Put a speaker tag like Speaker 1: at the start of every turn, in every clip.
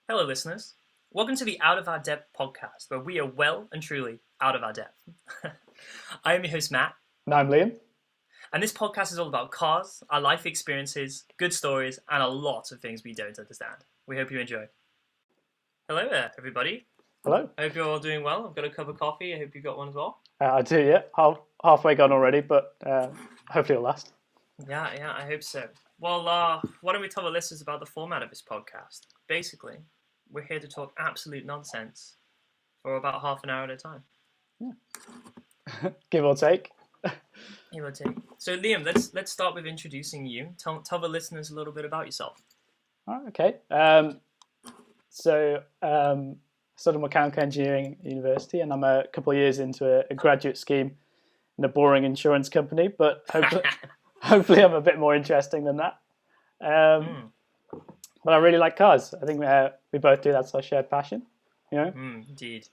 Speaker 1: Hello, listeners. Welcome to the Out of Our Depth podcast, where we are well and truly out of our depth. I am your host, Matt,
Speaker 2: And I'm Liam.
Speaker 1: and this podcast is all about cars, our life experiences, good stories, and a lot of things we don't understand. We hope you enjoy. Hello there, everybody.
Speaker 2: Hello.
Speaker 1: I hope you're all doing well. I've got a cup of coffee. I hope you got one as well.
Speaker 2: I do, yeah. Halfway gone already, but hopefully it'll last.
Speaker 1: Yeah, I hope so. Well, why don't we tell the listeners about the format of this podcast? Basically, we're here to talk absolute nonsense for about half an hour at a time.
Speaker 2: Give or take.
Speaker 1: Give or take. So, Liam, let's start with introducing you. Tell the listeners a little bit about yourself.
Speaker 2: Oh, okay. I studied mechanical engineering at university, and I'm a couple of years into a graduate scheme in a boring insurance company, but hopefully I'm a bit more interesting than that. But I really like cars. I think we both do. That's our shared passion. You know?
Speaker 1: Indeed.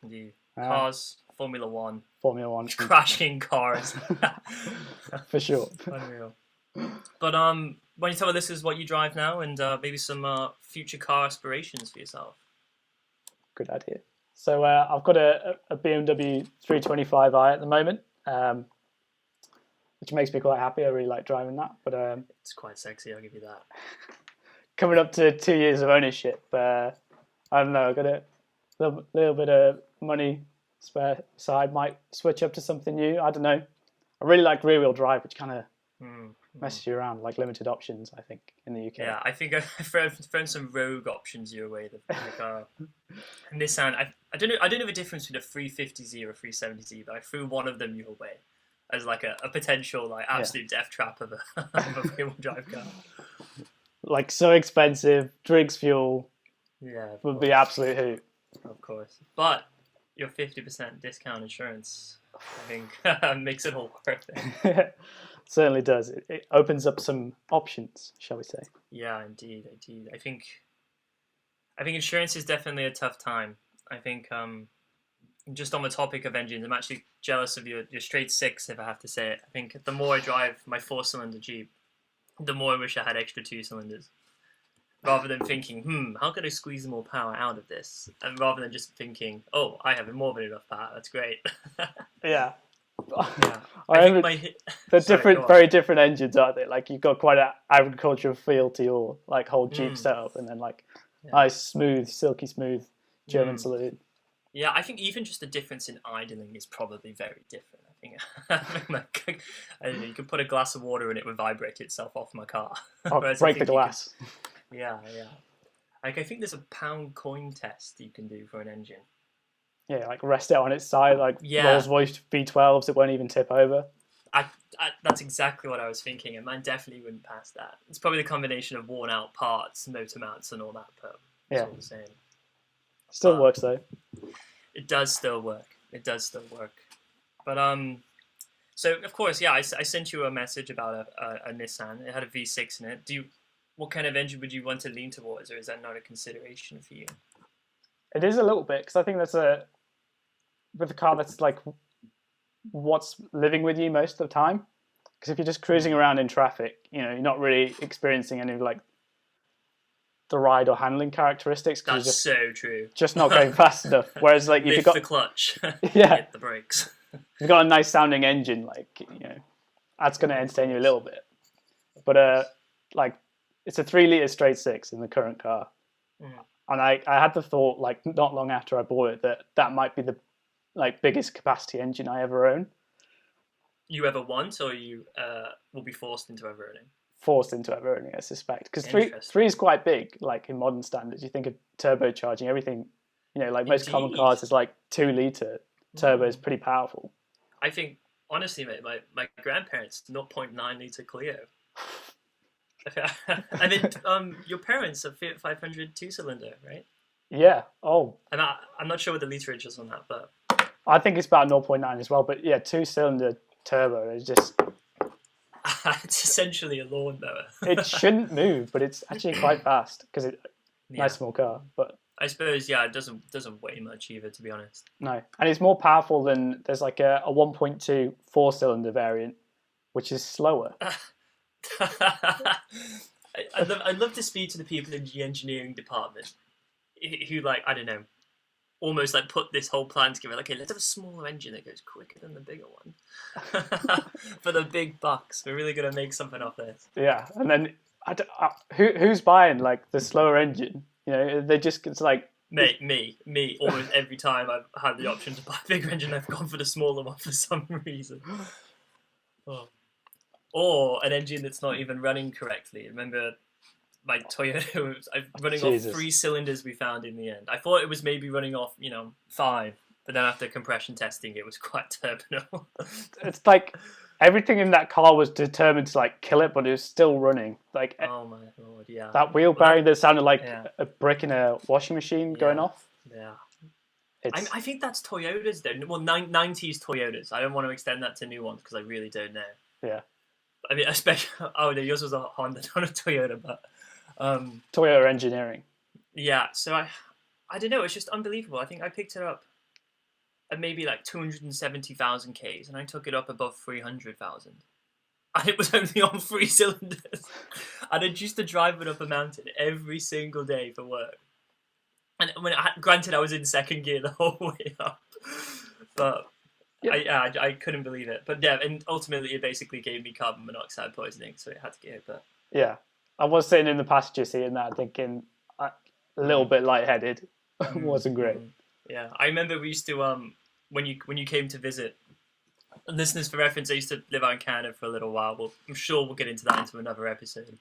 Speaker 1: Cars, Formula One, crashing cars.
Speaker 2: For sure.
Speaker 1: Unreal. But when you tell the listeners what you drive now, and maybe some future car aspirations for yourself.
Speaker 2: Good idea. So I've got a BMW 325i at the moment, which makes me quite happy. I really like driving that. But
Speaker 1: it's quite sexy, I'll give you that.
Speaker 2: Coming up to 2 years of ownership, I don't know. I've got a little bit of money spare aside. Might switch up to something new. I don't know. I really like rear wheel drive, which kind of messes you around, like limited options. I think in the UK.
Speaker 1: Yeah, I think I've thrown some rogue options your way. Like Nissan. I don't know the difference between a 350Z or a 370Z, but I threw one of them your way as like a potential like absolute death trap of a rear wheel drive car.
Speaker 2: Like so expensive, drinks fuel.
Speaker 1: Yeah,
Speaker 2: would be absolute hoot.
Speaker 1: Of course, but your 50% discount insurance, I think, makes it all worth it.
Speaker 2: Certainly does. It opens up some options, shall we say?
Speaker 1: Yeah, indeed. I think insurance is definitely a tough time. I think just on the topic of engines, I'm actually jealous of your straight six, if I have to say it. I think the more I drive my 4-cylinder Jeep, the more I wish I had extra 2 cylinders. Rather than thinking, how can I squeeze more power out of this? And rather than just thinking, oh, I have more than enough power, that's great.
Speaker 2: Yeah.
Speaker 1: They're
Speaker 2: very different engines, aren't they? Like you've got quite an agricultural feel to your like whole Jeep setup, and then like nice, smooth, silky smooth German saloon.
Speaker 1: Yeah, I think even just the difference in idling is probably very different. I don't know, you could put a glass of water in it would vibrate itself off my car.
Speaker 2: Break the glass.
Speaker 1: Yeah. Like I think there's a pound coin test you can do for an engine.
Speaker 2: Yeah, like rest it on its side, like Rolls Royce V12s, it won't even tip over.
Speaker 1: That's exactly what I was thinking, and mine definitely wouldn't pass that. It's probably the combination of worn out parts, motor mounts, and all that, but it's all the same.
Speaker 2: Still works though.
Speaker 1: It does still work. But so of course, I sent you a message about a Nissan. It had a V6 in it. What kind of engine would you want to lean towards, or is that not a consideration for you?
Speaker 2: It is a little bit, because I think with a car that's like what's living with you most of the time. Because if you're just cruising around in traffic, you're not really experiencing any of like the ride or handling characteristics.
Speaker 1: That's so true.
Speaker 2: Just not going fast enough. Whereas like if you've got
Speaker 1: the clutch,
Speaker 2: hit
Speaker 1: the brakes.
Speaker 2: You've got a nice sounding engine, like that's going to entertain you a little bit. But like it's a 3-litre straight six in the current car. And I had the thought, like not long after I bought it, that might be the like biggest capacity engine I ever own.
Speaker 1: You ever want, or you will be forced into ever owning?
Speaker 2: Forced into ever owning, I suspect, because three is quite big. Like in modern standards, you think of turbocharging everything. Like most common cars is like 2-litre. Turbo is pretty powerful.
Speaker 1: I think honestly, mate, my grandparents 0.9 litre Clio. I mean, your parents are Fiat 500 2-cylinder, right?
Speaker 2: Yeah. Oh.
Speaker 1: And I'm not sure what the literage is on that, but
Speaker 2: I think it's about 0.9 as well. But yeah, 2-cylinder turbo is just.
Speaker 1: It's essentially a lawnmower.
Speaker 2: It shouldn't move, but it's actually quite fast because it's a nice small car. But
Speaker 1: I suppose it doesn't weigh much either, to be honest.
Speaker 2: No, and it's more powerful than there's like a 1.2 4-cylinder variant, which is slower.
Speaker 1: I'd love to speak to the people in the engineering department who like, I don't know, almost like put this whole plan together. Like, okay, let's have a smaller engine that goes quicker than the bigger one for the big bucks. We're really gonna make something off this.
Speaker 2: Yeah, and then who's buying like the slower engine? You know, they just it's like
Speaker 1: Mate, me. Almost every time I've had the option to buy a bigger engine, I've gone for the smaller one for some reason. Oh. Or an engine that's not even running correctly. Remember, my Toyota was running off 3 cylinders we found in the end. I thought it was maybe running off, 5, but then after compression testing, it was quite terminal.
Speaker 2: It's like everything in that car was determined to like kill it, but it was still running. Like,
Speaker 1: oh my lord, yeah.
Speaker 2: That wheel bearing that sounded like a brick in a washing machine going off.
Speaker 1: Yeah. I think that's Toyotas though. Well, 90s Toyotas. I don't want to extend that to new ones because I really don't know.
Speaker 2: Yeah.
Speaker 1: I mean, especially no, yours was a Honda, not a Toyota, but
Speaker 2: Toyota engineering.
Speaker 1: Yeah. So I don't know. It's just unbelievable. I think I picked it up at maybe like 270,000 Ks, and I took it up above 300,000. And it was only on 3 cylinders. And I used to drive it up a mountain every single day for work. And granted, I was in second gear the whole way up. But I couldn't believe it. But yeah, and ultimately it basically gave me carbon monoxide poisoning, so it had to go. But
Speaker 2: yeah, I was sitting in the passenger seat in that thinking a little bit lightheaded. Wasn't great.
Speaker 1: Yeah, I remember we used to when you came to visit. Listeners, for reference, I used to live out in Canada for a little while. Well, I'm sure we'll get into that into another episode.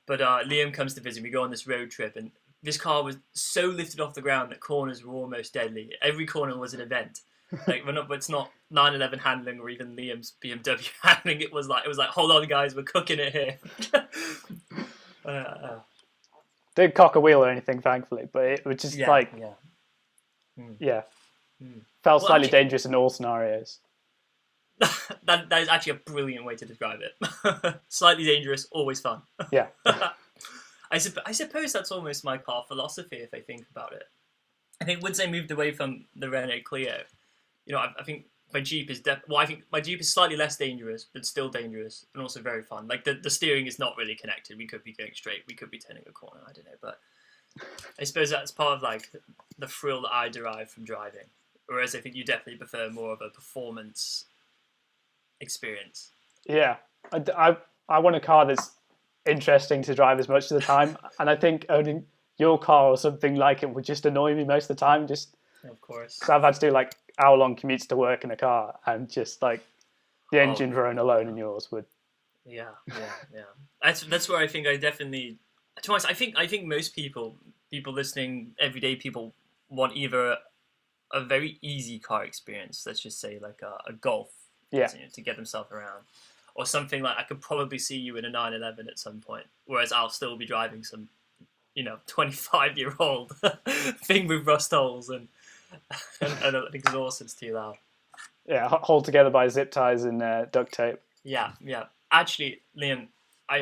Speaker 1: But Liam comes to visit. We go on this road trip, and this car was so lifted off the ground that corners were almost deadly. Every corner was an event. Like it's not 911 handling or even Liam's BMW handling. It was like, hold on, guys, we're cooking it here.
Speaker 2: Didn't cock a wheel or anything, thankfully, but it was just felt slightly dangerous in all scenarios.
Speaker 1: that is actually a brilliant way to describe it. Slightly dangerous, always fun.
Speaker 2: Yeah.
Speaker 1: I suppose that's almost my car philosophy if I think about it. I think once I moved away from the Renault Clio, I think my Jeep is I think my Jeep is slightly less dangerous, but still dangerous and also very fun. Like the steering is not really connected. We could be going straight, we could be turning a corner. I don't know, but I suppose that's part of like the thrill that I derive from driving. Whereas I think you definitely prefer more of a performance experience.
Speaker 2: Yeah, I want a car that's interesting to drive as much of the time, and I think owning your car or something like it would just annoy me most of the time. Just
Speaker 1: of course,
Speaker 2: so I've had to do like hour-long commutes to work in a car, and just like the engine drone alone in yours would.
Speaker 1: Yeah. That's where I think I definitely. To be honest, I think most people listening, everyday people, want either a very easy car experience. Let's just say like a Golf.
Speaker 2: Yeah.
Speaker 1: To get themselves around, or something like I could probably see you in a 911 at some point, whereas I'll still be driving some 25-year-old thing with rust holes and an exhaust that's too loud.
Speaker 2: Yeah, hold together by zip ties and duct tape.
Speaker 1: Yeah. Actually, Liam, I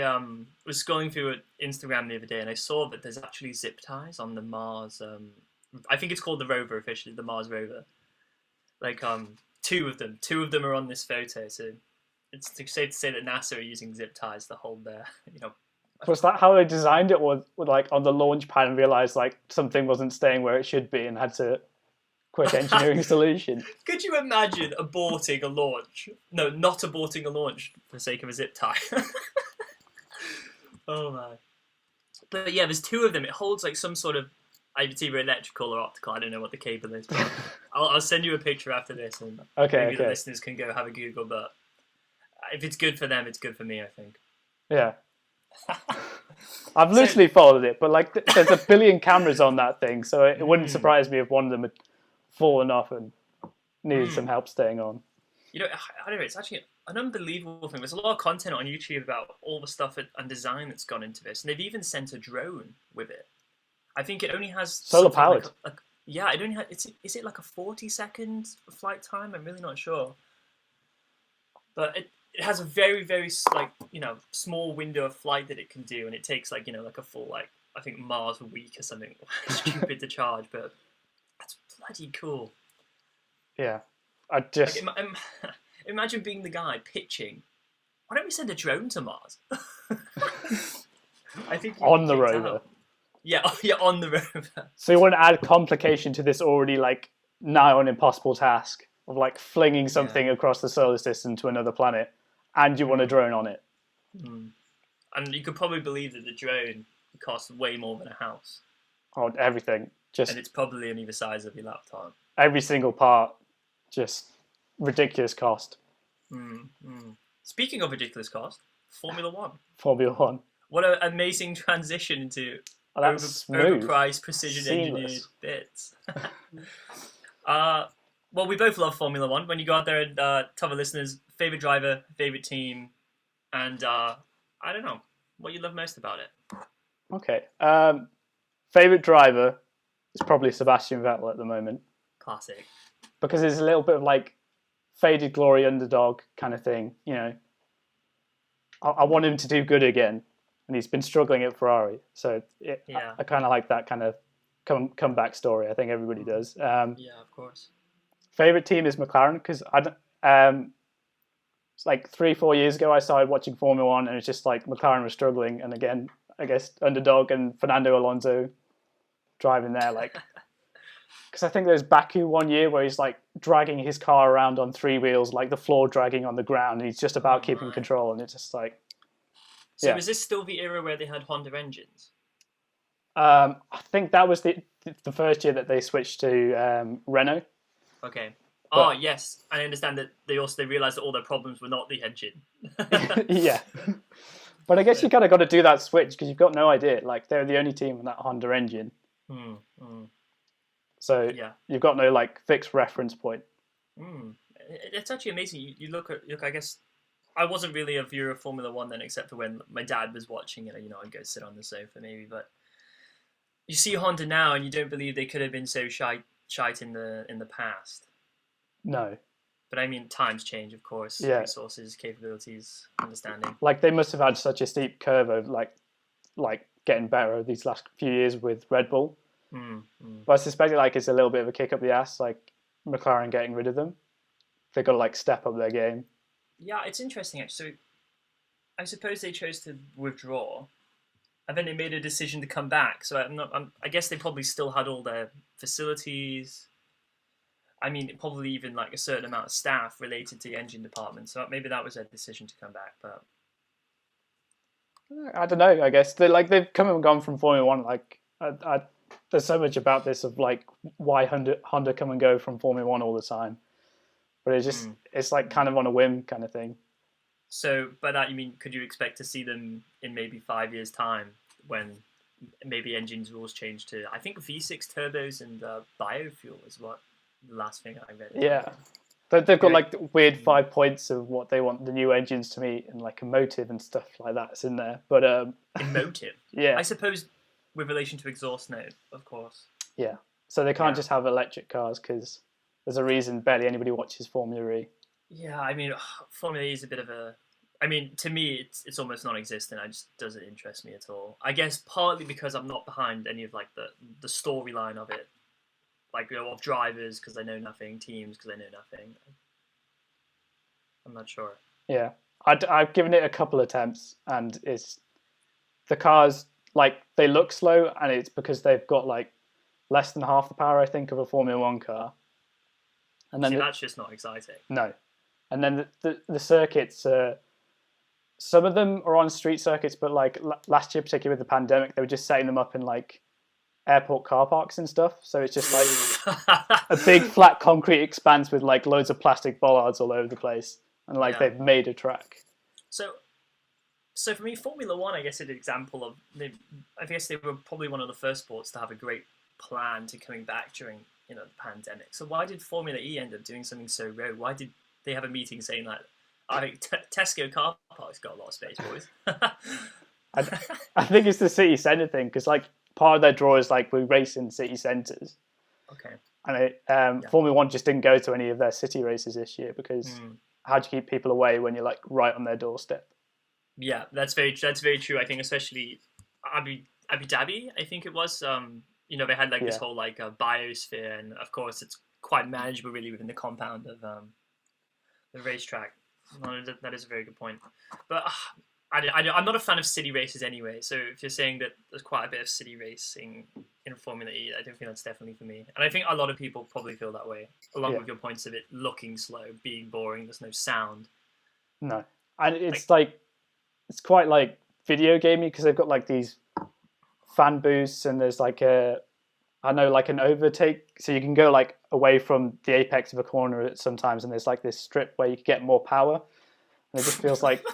Speaker 1: was scrolling through Instagram the other day and I saw that there's actually zip ties on the Mars. I think it's called the Rover officially, the Mars Rover. Like two of them are on this photo, so it's safe to say that NASA are using zip ties to hold their,
Speaker 2: Was that how they designed it, or like on the launch pad and realized like something wasn't staying where it should be and had to quick engineering solution?
Speaker 1: Could you imagine aborting a launch? No, not aborting a launch for the sake of a zip tie. Oh my! But yeah, there's 2 of them. It holds like some sort of. It's either electrical or optical. I don't know what the cable is, but I'll send you a picture after this, and maybe the listeners can go have a Google. But if it's good for them, it's good for me, I think.
Speaker 2: Yeah. I've loosely followed it, but like there's a billion cameras on that thing, so it wouldn't surprise me if one of them had fallen off and needed some help staying on.
Speaker 1: I don't know. It's actually an unbelievable thing. There's a lot of content on YouTube about all the stuff and design that's gone into this, and they've even sent a drone with it. I think it only has
Speaker 2: solar powered.
Speaker 1: It only has. Is it like a 40-second flight time? I'm really not sure. But it has a very, very small window of flight that it can do, and it takes like a full I think Mars a week or something. Stupid to charge, but that's bloody cool.
Speaker 2: Yeah, I just
Speaker 1: imagine being the guy pitching. Why don't we send a drone to Mars? I think
Speaker 2: on the rover.
Speaker 1: Yeah, yeah, on the rover.
Speaker 2: So you want to add complication to this already like nigh on impossible task of like flinging
Speaker 1: Yeah.
Speaker 2: something across the solar system to another planet, and you want a
Speaker 1: Mm,
Speaker 2: drone on it.
Speaker 1: mm. And you could probably believe that the drone costs way more than a house,
Speaker 2: Oh, everything,
Speaker 1: and
Speaker 2: just
Speaker 1: it's probably only the size of your laptop.
Speaker 2: every single part, just ridiculous cost.
Speaker 1: Mm, mm. Speaking of ridiculous cost, Formula One.
Speaker 2: Formula One.
Speaker 1: What an amazing transition into
Speaker 2: Oh, that's smooth,
Speaker 1: overpriced, precision engineered
Speaker 2: seamless.
Speaker 1: bits. uh, well, we both love Formula One. When you go out there and tell the listeners, favorite driver, favorite team, and I don't know what you love most about it.
Speaker 2: Okay. Favorite driver is probably Sebastian Vettel at the moment
Speaker 1: Classic.
Speaker 2: because it's a little bit of like faded glory underdog kind of thing. You know, I want him to do good again, and he's been struggling at Ferrari. So
Speaker 1: Yeah.
Speaker 2: I kind of like that kind of comeback story. I think everybody does.
Speaker 1: Yeah, of course.
Speaker 2: Favorite team is McLaren because it's like 3-4 years ago I started watching Formula One, and it's just like McLaren was struggling, and again I guess underdog and Fernando Alonso driving there like. Because I think there's Baku one year where he's like dragging his car around on three wheels, like the floor dragging on the ground, and he's just about keeping control, and it's just like.
Speaker 1: So was this still the era where they had Honda engines?
Speaker 2: I think that was the first year that they switched to Renault.
Speaker 1: Okay. Oh yes, I understand that they realized that all their problems were not the engine.
Speaker 2: Yeah, but I guess you kind of got to do that switch because you've got no idea. Like they're the only team with that Honda engine, so you've got no like fixed reference point.
Speaker 1: It's actually amazing. You look. I guess I wasn't really a viewer of Formula One then, except for when my dad was watching it. You know, I'd go sit on the sofa maybe, but you see Honda now, and you don't believe they could have been so shite in the past.
Speaker 2: No.
Speaker 1: But I mean, times change, of course.
Speaker 2: Yeah.
Speaker 1: Resources, capabilities, understanding.
Speaker 2: Like they must have had such a steep curve of like getting better these last few years with Red Bull. But I suspect like it's a little bit of a kick up the ass, like McLaren getting rid of them. They've got to like step up their game.
Speaker 1: Yeah, it's interesting actually. So I suppose they chose to withdraw, and then they made a decision to come back. So I guess they probably still had all their facilities. I mean, probably even like a certain amount of staff related to the engine department. So maybe that was their decision to come back. But
Speaker 2: I don't know. I guess they've come and gone from Formula One. Like there's so much about this of like why Honda come and go from Formula One all the time, but it's like kind of on a whim kind of thing.
Speaker 1: So by that you mean, could you expect to see them in maybe 5 years' time when maybe engines rules change to I think V6 turbos and biofuel is what the last thing I read.
Speaker 2: Yeah. They've got like weird 5 points of what they want the new engines to meet and like emotive and stuff like that's in there. But
Speaker 1: emotive.
Speaker 2: Yeah.
Speaker 1: I suppose with relation to exhaust note, of course.
Speaker 2: Yeah. So they can't just have electric cars because there's a reason barely anybody watches Formula E.
Speaker 1: Yeah, I mean, Formula E is a bit of a. I mean, to me, it's almost non-existent. It just doesn't interest me at all. I guess partly because I'm not behind any of like the storyline of it, like of drivers because I know nothing, teams because I know nothing. I'm not sure.
Speaker 2: Yeah, I've given it a couple attempts, and it's the cars like they look slow, and it's because they've got like less than half the power I think of a Formula One car.
Speaker 1: And then that's just not exciting.
Speaker 2: No, and then the circuits. Some of them are on street circuits, but like last year, particularly with the pandemic, they were just setting them up in like airport car parks and stuff. So it's just like a big flat concrete expanse with like loads of plastic bollards all over the place, and like they've made a track.
Speaker 1: So for me, Formula One, I guess, is an example of. I guess they were probably one of the first sports to have a great plan to coming back during the pandemic. So why did Formula E end up doing something so rogue? Why did they have a meeting saying like, I think Tesco car park's got a lot of space, boys.
Speaker 2: I think it's the city centre thing because like part of their draw is like we race in city centres.
Speaker 1: Okay.
Speaker 2: And Formula One just didn't go to any of their city races this year because how do you keep people away when you're like right on their doorstep?
Speaker 1: Yeah, that's very true. I think especially Abu Dhabi, I think it was. They had like this whole like biosphere, and of course it's quite manageable really within the compound of the racetrack. That is a very good point. But I'm not a fan of city races anyway. So if you're saying that there's quite a bit of city racing in Formula E, I don't think that's definitely for me. And I think a lot of people probably feel that way, along with your points of it looking slow, being boring. There's no sound.
Speaker 2: No, and it's like it's quite like video gamey because they've got like these fan boosts and there's like like an overtake, so you can go like away from the apex of a corner sometimes, and there's like this strip where you can get more power, and it just feels like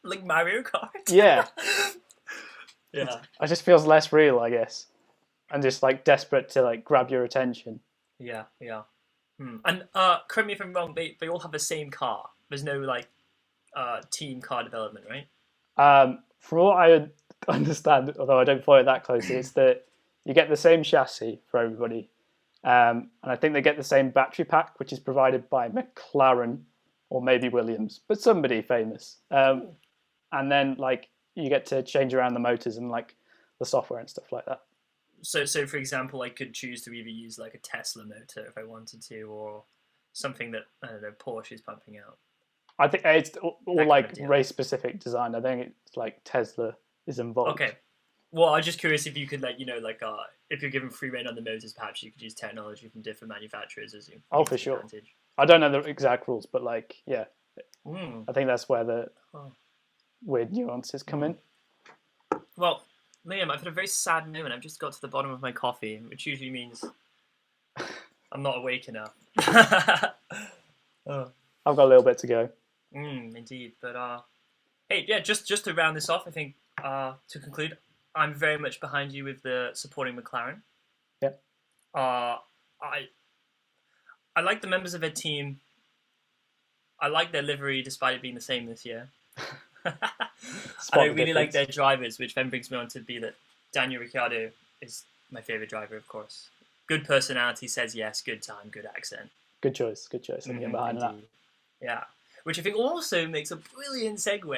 Speaker 1: like Mario Kart.
Speaker 2: Yeah,
Speaker 1: yeah.
Speaker 2: It just feels less real, I guess, and just like desperate to like grab your attention.
Speaker 1: Yeah. And correct me if I'm wrong. They all have the same car. There's no like team car development, right?
Speaker 2: From what I understand, although I don't follow it that closely, it's that you get the same chassis for everybody, and I think they get the same battery pack, which is provided by McLaren or maybe Williams, but somebody famous. And then like you get to change around the motors and like the software and stuff like that.
Speaker 1: So for example, I could choose to either use like a Tesla motor if I wanted to, or something that I don't know Porsche is pumping out.
Speaker 2: I think it's all like race specific design. I think it's like Tesla is involved.
Speaker 1: Okay. Well, I'm just curious if you could if you're given free rein on the motors, perhaps you could use technology from different manufacturers as you.
Speaker 2: Oh, for sure. Advantage. I don't know the exact rules, but like, yeah, I think that's where the weird nuances come in.
Speaker 1: Well, Liam, I've had a very sad moment. I've just got to the bottom of my coffee, which usually means I'm not awake enough.
Speaker 2: I've got a little bit to go.
Speaker 1: Indeed, but hey, yeah, just to round this off, I think to conclude, I'm very much behind you with the supporting McLaren.
Speaker 2: Yeah.
Speaker 1: I like the members of their team. I like their livery, despite it being the same this year. I don't really like their drivers, which then brings me on to be that Daniel Ricciardo is my favourite driver, of course. Good personality, says yes, good time, good accent.
Speaker 2: Good choice. I'm getting behind that.
Speaker 1: Yeah, which I think also makes a brilliant segue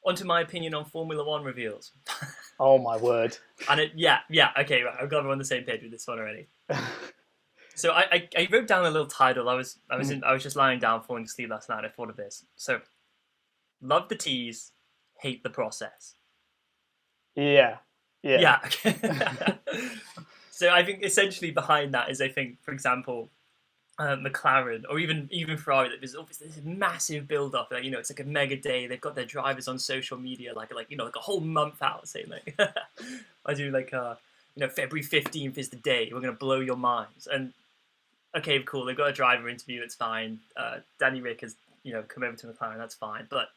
Speaker 1: onto my opinion on Formula One reveals.
Speaker 2: Oh my word!
Speaker 1: And okay, right. I'm glad we're on the same page with this one already. So I wrote down a little title. I was just lying down, falling asleep last night. I thought of this. So, love the tease, hate the process.
Speaker 2: Yeah.
Speaker 1: Okay. So I think essentially behind that is, I think, for example, McLaren or even Ferrari. There's obviously this massive build up. Like, it's like a mega day. They've got their drivers on social media like a whole month out, saying like, I do like February 15th is the day. We're gonna blow your minds. And okay, cool. They've got a driver interview. It's fine. Danny Rick has come over to McLaren. That's fine. But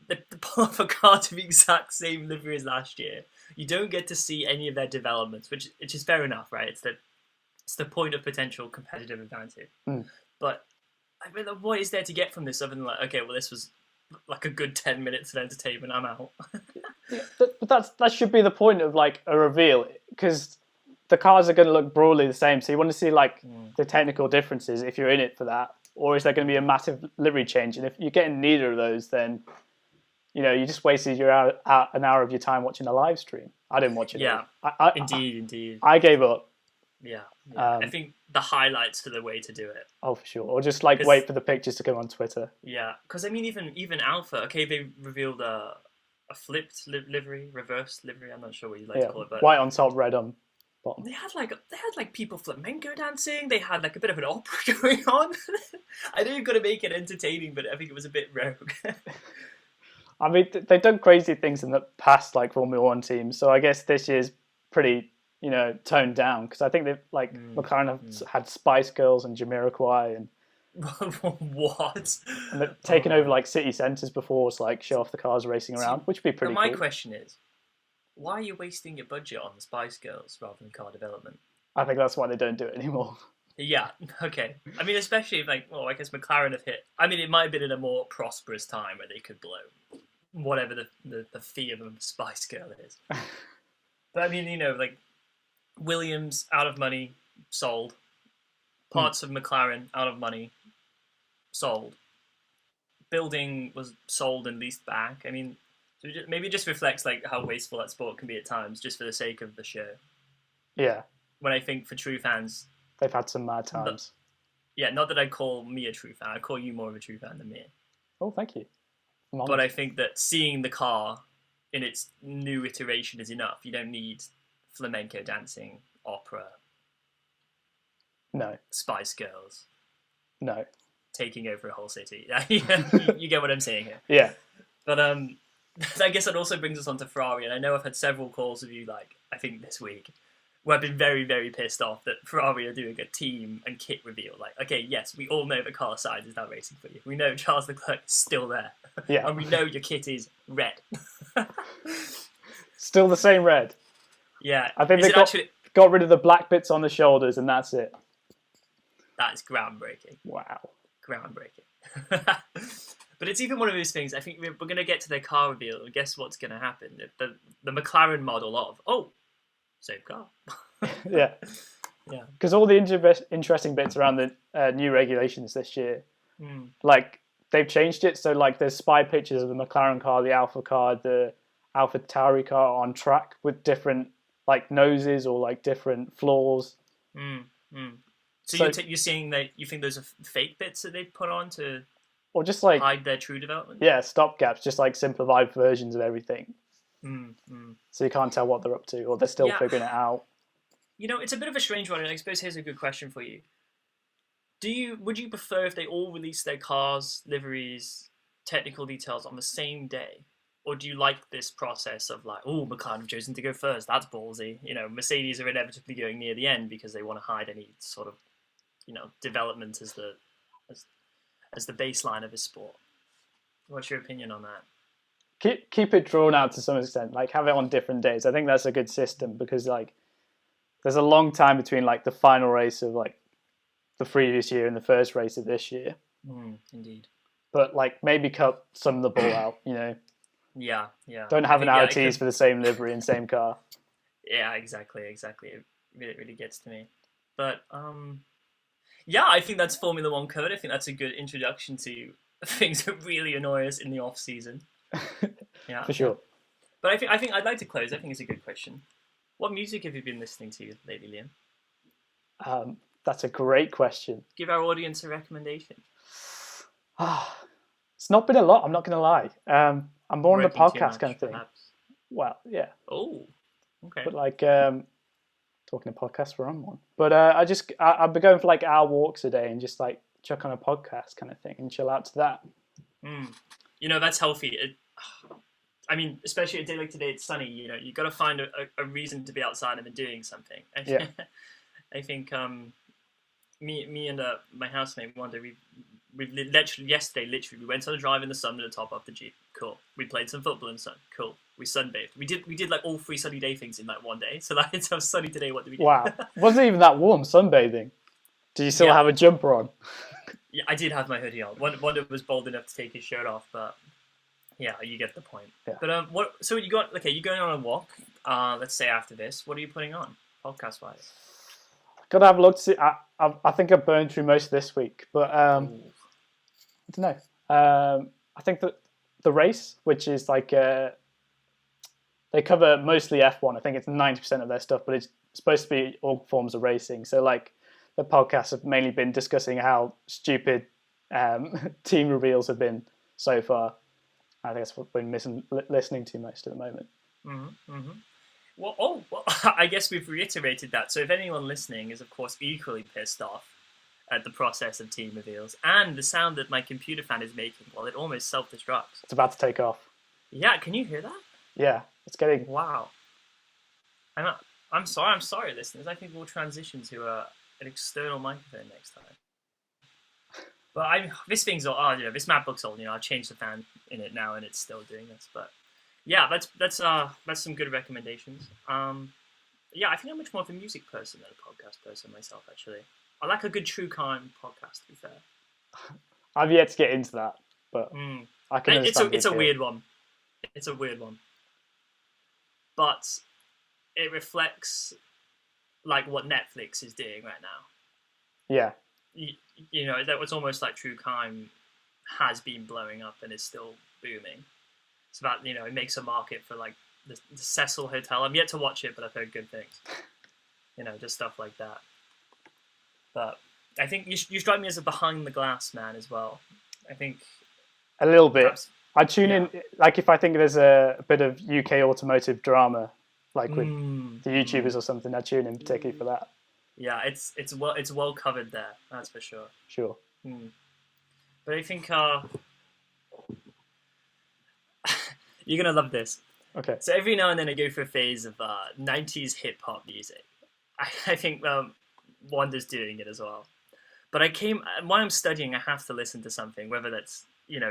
Speaker 1: the pull off a car to the exact same livery as last year. You don't get to see any of their developments, which is fair enough, right? It's the point of potential competitive advantage. But I mean, what is there to get from this other than like, okay, well, this was like a good 10 minutes of entertainment. I'm out.
Speaker 2: But that should be the point of like a reveal, because the cars are going to look broadly the same. So you want to see like the technical differences if you're in it for that, or is there going to be a massive livery change? And if you're getting neither of those, then you just wasted an hour of your time watching a live stream. I didn't watch it.
Speaker 1: Yeah, indeed.
Speaker 2: I gave up.
Speaker 1: Yeah. I think the highlights are the way to do it.
Speaker 2: Oh, for sure. Or just like wait for the pictures to come on Twitter.
Speaker 1: Yeah, because I mean, even Alpha. Okay, they revealed a flipped livery, reverse livery. I'm not sure what you like to call it, but
Speaker 2: white on top, red on bottom.
Speaker 1: They had like people flamenco dancing. They had like a bit of an opera going on. I know you've got to make it entertaining, but I think it was a bit rogue.
Speaker 2: I mean, they've done crazy things in the past, like Formula One teams. So I guess this year's pretty, toned down, because I think they've McLaren have had Spice Girls and Jamiroquai and
Speaker 1: what?
Speaker 2: And they've taken over like city centres before to like show off the cars racing around, which would be pretty cool.
Speaker 1: My question is, why are you wasting your budget on the Spice Girls rather than car development?
Speaker 2: I think that's why they don't do it anymore.
Speaker 1: Yeah, okay. I mean, especially if, I guess McLaren have hit... I mean, it might have been in a more prosperous time where they could blow whatever the fee of a Spice Girl is. But I mean, Williams, out of money, sold. Parts of McLaren, out of money, sold. Building was sold and leased back. I mean, maybe it just reflects, how wasteful that sport can be at times, just for the sake of the show.
Speaker 2: Yeah.
Speaker 1: When I think for true fans...
Speaker 2: They've had some mad times.
Speaker 1: Not that I call me a true fan. I call you more of a true fan than me.
Speaker 2: Oh, thank you.
Speaker 1: But I think that seeing the car in its new iteration is enough. You don't need flamenco dancing, opera,
Speaker 2: no,
Speaker 1: Spice Girls,
Speaker 2: no,
Speaker 1: taking over a whole city. You get what I'm saying here.
Speaker 2: yeah.
Speaker 1: But I guess that also brings us on to Ferrari, and I know I've had several calls of you, like, I think this week, where I've been very, very pissed off that Ferrari are doing a team and kit reveal. Like, okay, yes, we all know that Carlos Sainz is now racing for you. We know Charles Leclerc is still there.
Speaker 2: Yeah.
Speaker 1: And we know your kit is red.
Speaker 2: Still the same red.
Speaker 1: Yeah.
Speaker 2: I think they got rid of the black bits on the shoulders, and that's it.
Speaker 1: That's groundbreaking.
Speaker 2: Wow.
Speaker 1: Groundbreaking. But it's even one of those things. I think we're going to get to their car reveal, and guess what's going to happen? The McLaren model of, same car.
Speaker 2: Yeah.
Speaker 1: Yeah.
Speaker 2: Because all the interesting bits around the new regulations this year, like, they've changed it. So, like, there's spy pictures of the McLaren car, the Alpha car, the Alpha Tauri car on track with different, like, noses or, like, different floors.
Speaker 1: So you're saying that you think those are fake bits that they've put on to
Speaker 2: or just, like,
Speaker 1: hide their true development?
Speaker 2: Yeah, stopgaps, just, like, simplified versions of everything. So you can't tell what they're up to, or they're still figuring it out.
Speaker 1: You know, it's a bit of a strange one, and I suppose here's a good question for you. Would you prefer if they all released their cars, liveries, technical details on the same day? Or do you like this process of like, McLaren have chosen to go first, that's ballsy. You know, Mercedes are inevitably going near the end because they want to hide any sort of, development as the baseline of the sport. What's your opinion on that?
Speaker 2: Keep it drawn out to some extent, like have it on different days. I think that's a good system because, like, there's a long time between, like, the final race of, like, the previous year and the first race of this year.
Speaker 1: Indeed.
Speaker 2: But, like, maybe cut some of the ball out,
Speaker 1: Yeah.
Speaker 2: Don't have an RTs for the same livery and same car.
Speaker 1: Yeah, exactly. It really gets to me. But, I think that's Formula One covered. I think that's a good introduction to things that really annoy us in the off season. Yeah,
Speaker 2: for sure.
Speaker 1: But I think I'd like to close. I think it's a good question. What music have you been listening to lately, Liam?
Speaker 2: That's a great question.
Speaker 1: Give our audience a recommendation.
Speaker 2: It's not been a lot, I'm not going to lie. I'm more on the podcast kind of thing.
Speaker 1: Perhaps.
Speaker 2: Well, yeah.
Speaker 1: Oh, okay.
Speaker 2: But, like, talking to podcasts, we're on one. But I've been going for, like, hour walks a day and just, like, chuck on a podcast kind of thing and chill out to that.
Speaker 1: That's healthy. I mean, especially a day like today, it's sunny. You got to find a reason to be outside and doing something.
Speaker 2: Yeah.
Speaker 1: I think me and my housemate Wanda, we literally we went on a drive in the sun with the top off the Jeep. Cool. We played some football in the sun. Cool. We sunbathed. We did like all 3 sunny day things in like one day. So like it's so sunny today. What did we do?
Speaker 2: Wow. Wasn't even that warm sunbathing. Do you still have a jumper on?
Speaker 1: Yeah, I did have my hoodie on. Wanda was bold enough to take his shirt off, but yeah, you get the point.
Speaker 2: Yeah.
Speaker 1: But so you got you're going on a walk. Let's say after this, what are you putting on podcast wise?
Speaker 2: Gotta have a look to see. I think I've burned through most this week, but I don't know. I think that the race, which is like they cover mostly F1. I think it's 90% of their stuff, but it's supposed to be all forms of racing. So, like, the podcasts have mainly been discussing how stupid team reveals have been so far. I think that's what we've been listening to most at the moment.
Speaker 1: Well, I guess we've reiterated that. So if anyone listening is, of course, equally pissed off at the process of team reveals and the sound that my computer fan is making while it almost self-destructs.
Speaker 2: It's about to take off.
Speaker 1: Yeah, can you hear that?
Speaker 2: Yeah, it's getting...
Speaker 1: Wow. I'm sorry, listeners. I think we'll transition to an external microphone next time. But this thing's old. This MacBook's old. I've changed the fan in it now, and it's still doing this. But yeah, that's some good recommendations. I think I'm much more of a music person than a podcast person myself. Actually, I like a good true crime podcast. To be fair,
Speaker 2: I've yet to get into that, but I can understand.
Speaker 1: It's a weird one. It's a weird one, but it reflects like what Netflix is doing right now.
Speaker 2: Yeah.
Speaker 1: That was almost like true crime has been blowing up and is still booming. It's about, it makes a market for like the Cecil Hotel. I'm yet to watch it, but I've heard good things. Just stuff like that. But I think you strike me as a behind the glass man as well. I think
Speaker 2: a little bit. I tune in, like if I think there's a bit of UK automotive drama, like with the YouTubers or something, I tune in particularly for that.
Speaker 1: Yeah, it's well covered there. That's for sure.
Speaker 2: Sure.
Speaker 1: But I think you're gonna love this.
Speaker 2: Okay.
Speaker 1: So every now and then I go through a phase of 90s hip hop music. I think Wanda's doing it as well. But while I'm studying, I have to listen to something, whether that's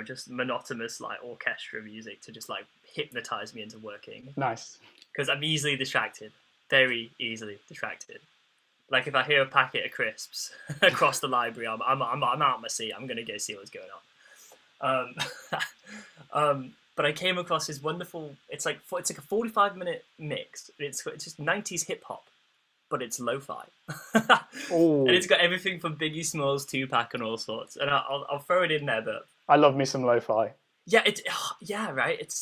Speaker 1: just monotonous like orchestra music to just like hypnotize me into working.
Speaker 2: Nice.
Speaker 1: Because I'm easily distracted, very easily distracted. Like if I hear a packet of crisps across the library, I'm out of my seat. I'm gonna go see what's going on. But I came across this wonderful. It's like a 45-minute mix. It's just 90s hip hop, but it's lo-fi, and it's got everything from Biggie Smalls, Tupac, and all sorts. And I'll throw it in there, but
Speaker 2: I love me some lo-fi.
Speaker 1: Yeah, right.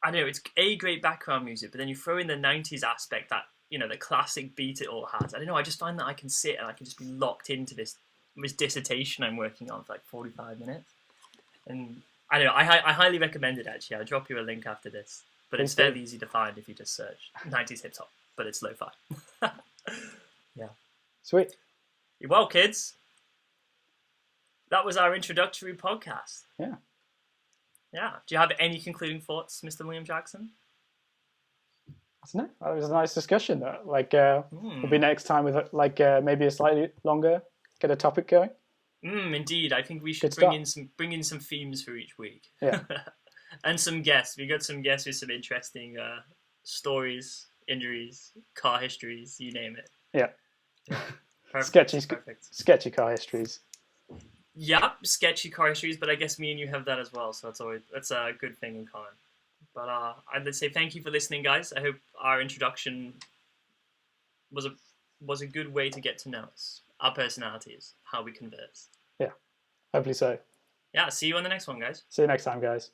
Speaker 1: I don't know. It's great background music, but then you throw in the 90s aspect that the classic beat it all has. I don't know. I just find that I can sit and I can just be locked into this dissertation I'm working on for like 45 minutes, and I don't know. I highly recommend it. Actually, I'll drop you a link after this. But it's fairly easy to find if you just search 90s hip hop, but it's lo-fi. Yeah.
Speaker 2: Sweet.
Speaker 1: Well, kids, that was our introductory podcast.
Speaker 2: Yeah.
Speaker 1: Yeah. Do you have any concluding thoughts, Mr. William Jackson?
Speaker 2: No, that was a nice discussion. We'll be next time with maybe a slightly longer, get a topic going.
Speaker 1: Indeed, I think we should bring in some themes for each week.
Speaker 2: Yeah.
Speaker 1: And some guests. We got some guests with some interesting stories, injuries, car histories, you name it.
Speaker 2: Yeah.
Speaker 1: Perfect.
Speaker 2: Sketchy car histories.
Speaker 1: Yeah, sketchy car histories, but I guess me and you have that as well, so that's a good thing in common. But I'd say thank you for listening, guys. I hope our introduction was a good way to get to know us, our personalities, how we converse.
Speaker 2: Yeah, hopefully so.
Speaker 1: Yeah, see you on the next one, guys.
Speaker 2: See you next time, guys.